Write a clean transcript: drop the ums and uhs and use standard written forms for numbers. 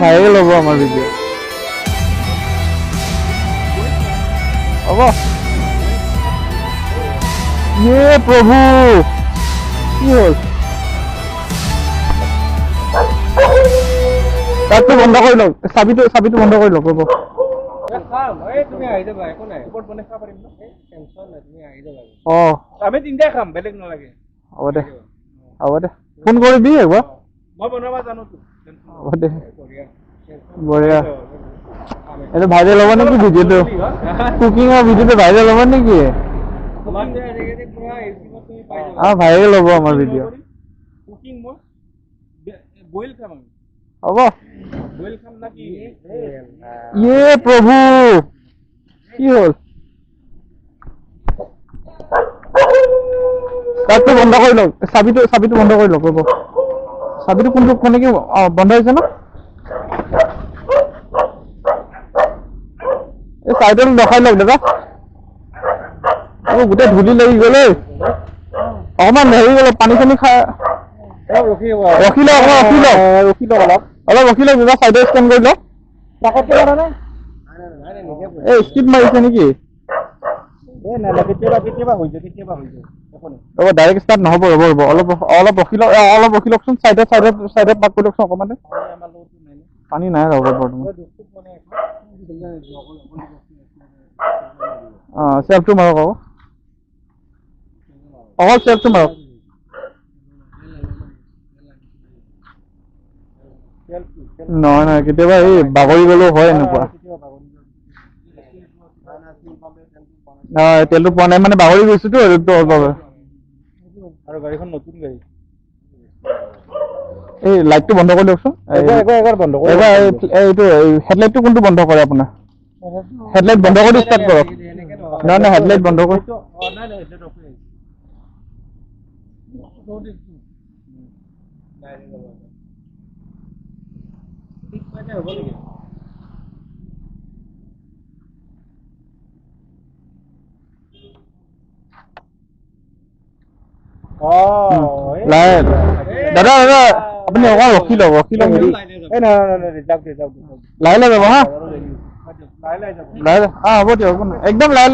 Viral হ'ব আমাৰ video'. হ'ব ইয়ে প্ৰভু কি হ'ল? তাতটো বন্ধ কৰি লওক, চাবিটো বন্ধ কৰি লওক। ৰ'ব আমি তিনিটাই খাম, বেলেগ নালাগে। হ'ব দে ফোন কৰিবি একবাৰ। মই বনাব জানো। হ'ব দে বঢ়িয়া। এইটো ভাইৰেল হ'ব নেকি ভিডিঅ'টো? কুকিঙৰ ভিডিঅ'টো ভাইৰেল হ'ব নেকি? ভাইৰেল হ'ব আমাৰ ভিডিঅ'। হ'ব ইয়ে প্ৰভু কি হ'ল? তাতটো বন্ধ কৰি লওক, চাবিটো বন্ধ কৰি লওক। ৰ'ব চাবিটো কোনটো কেনেকে বন্ধ হৈছে ন? এই চাইডত দেখাই লওক দাদা। গোটেই ধূলি লাগি গ'ল। অকমান হেৰি গ'ল, পানী চানী খাই ৰখি লওক অলপ ৰখি লওক দাদা। চাইডে স্কেন কৰি লওক। এই স্কিপ মাৰিছে নেকি? ৰ'ব ডাইৰেক্ট ষ্টাৰ্ট নহ'ব। ৰ'ব অলপ ৰখি লওকচোন। চাইডে পাক কৰি লওকচোন অকণমান। পানী নাই ৰ'ব বৰ্তমান। চেল্ফটো মাৰক অকল চেল্ফটো মাৰক। নহয় কেতিয়াবা এই বাগৰি গ'লেও হয় এনেকুৱা। তেলটো পোৱা নাই মানে বাগৰি গৈছোতো আৰু গাড়ীখন নতুন গাড়ী। এই লাইটটো বন্ধ কৰি দিয়কচোন। এইটো হেডলাইটটো কোনটো বন্ধ কৰে আপোনাৰ? হেডলাইট বন্ধ কৰি ষ্টাৰ্ট কৰক। নাই হেডলাইট বন্ধ কৰি। দাদা আপুনি অকণ ৰখি লওক। লাহে যাব হা। হ'ব দিয়ক একদম লাহে